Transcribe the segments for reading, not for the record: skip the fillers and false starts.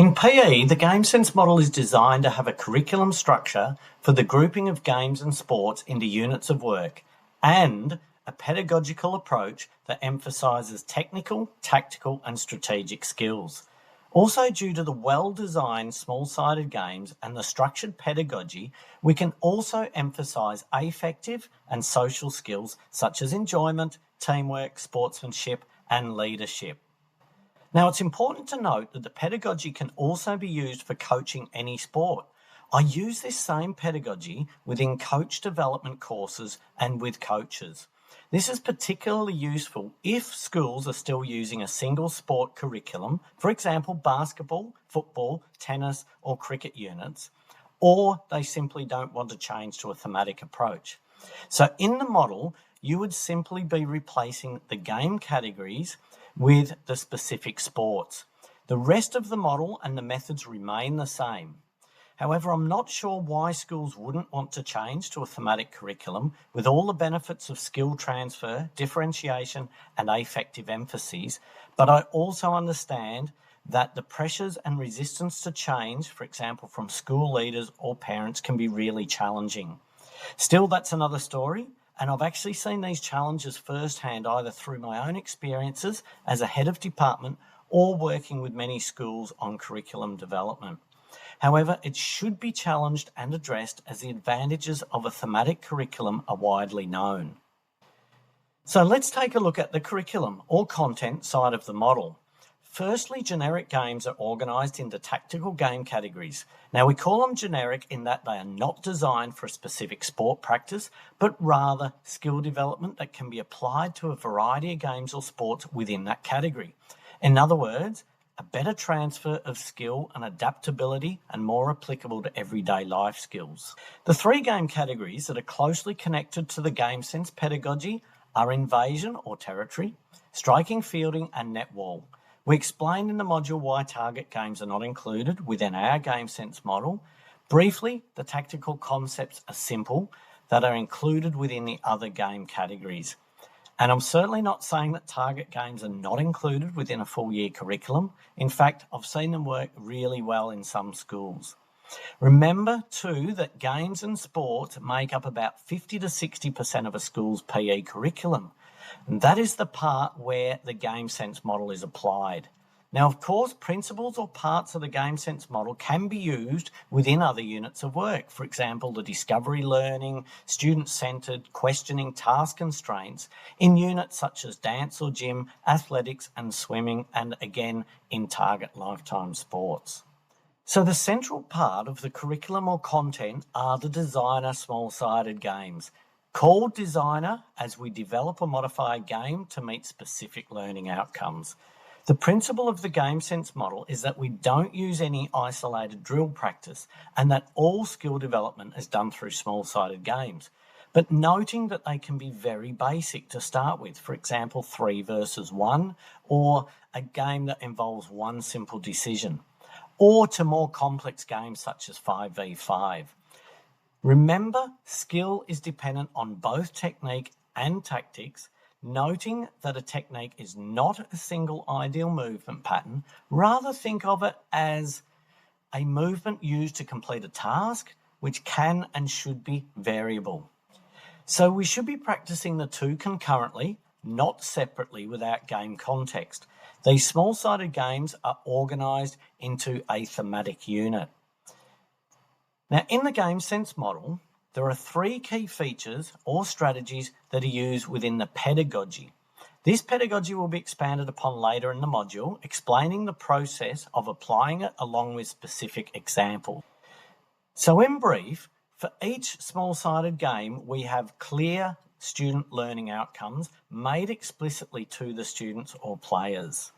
In PE, the game sense model is designed to have a curriculum structure for the grouping of games and sports into units of work and a pedagogical approach that emphasises technical, tactical and strategic skills. Also, due to the well-designed small-sided games and the structured pedagogy, we can also emphasise affective and social skills such as enjoyment, teamwork, sportsmanship and leadership. Now, it's important to note that the pedagogy can also be used for coaching any sport. I use this same pedagogy within coach development courses and with coaches. This is particularly useful if schools are still using a single sport curriculum, for example, basketball, football, tennis, or cricket units, or they simply don't want to change to a thematic approach. So in the model, you would simply be replacing the game categories with the specific sports. The rest of the model and the methods remain the same. However, I'm not sure why schools wouldn't want to change to a thematic curriculum with all the benefits of skill transfer, differentiation, and affective emphases, but I also understand that the pressures and resistance to change, for example, from school leaders or parents, can be really challenging. Still, that's another story. And I've actually seen these challenges firsthand, either through my own experiences as a head of department or working with many schools on curriculum development. However, it should be challenged and addressed as the advantages of a thematic curriculum are widely known. So let's take a look at the curriculum or content side of the model. Firstly, generic games are organised into tactical game categories. Now, we call them generic in that they are not designed for a specific sport practice, but rather skill development that can be applied to a variety of games or sports within that category. In other words, a better transfer of skill and adaptability and more applicable to everyday life skills. The three game categories that are closely connected to the game sense pedagogy are invasion or territory, striking, fielding, and netball. We explained in the module why target games are not included within our game sense model. Briefly, the tactical concepts are simple that are included within the other game categories. And I'm certainly not saying that target games are not included within a full year curriculum. In fact, I've seen them work really well in some schools. Remember too that games and sports make up about 50 to 60% of a school's PE curriculum. And that is the part where the game sense model is applied. Now, of course, principles or parts of the game sense model can be used within other units of work. For example, the discovery learning, student-centred, questioning, task constraints in units such as dance or gym, athletics and swimming, and again in target lifetime sports. So the central part of the curriculum or content are the designer small-sided games. Called designer as we develop or modify a game to meet specific learning outcomes. The principle of the game sense model is that we don't use any isolated drill practice and that all skill development is done through small-sided games, but noting that they can be very basic to start with, for example, 3 versus 1, or a game that involves one simple decision, or to more complex games such as 5v5. Remember, skill is dependent on both technique and tactics, noting that a technique is not a single ideal movement pattern. Rather, think of it as a movement used to complete a task, which can and should be variable. So we should be practicing the two concurrently, not separately without game context. These small-sided games are organised into a thematic unit. Now, in the game sense model, there are 3 key features or strategies that are used within the pedagogy. This pedagogy will be expanded upon later in the module, explaining the process of applying it along with specific examples. So in brief, for each small-sided game, we have clear student learning outcomes made explicitly to the students or players.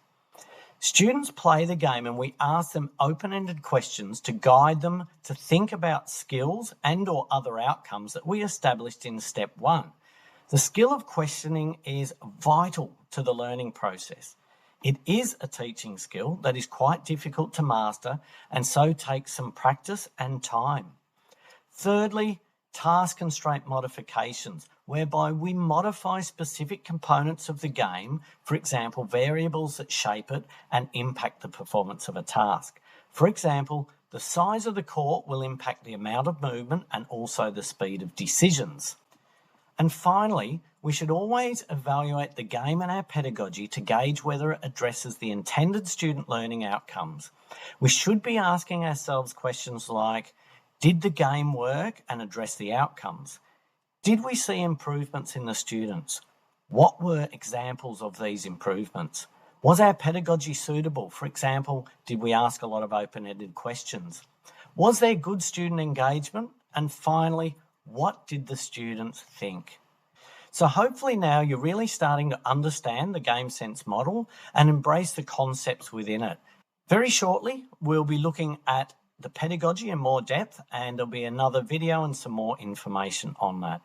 Students play the game and we ask them open-ended questions to guide them to think about skills and or other outcomes that we established in step 1. The skill of questioning is vital to the learning process. It is a teaching skill that is quite difficult to master and so takes some practice and time. Thirdly, task constraint modifications, whereby we modify specific components of the game, for example, variables that shape it and impact the performance of a task. For example, the size of the court will impact the amount of movement and also the speed of decisions. And finally, we should always evaluate the game and our pedagogy to gauge whether it addresses the intended student learning outcomes. We should be asking ourselves questions like, did the game work and address the outcomes? Did we see improvements in the students? What were examples of these improvements? Was our pedagogy suitable? For example, did we ask a lot of open-ended questions? Was there good student engagement? And finally, what did the students think? So hopefully now you're really starting to understand the game sense model and embrace the concepts within it. Very shortly, we'll be looking at the pedagogy in more depth, and there'll be another video and some more information on that.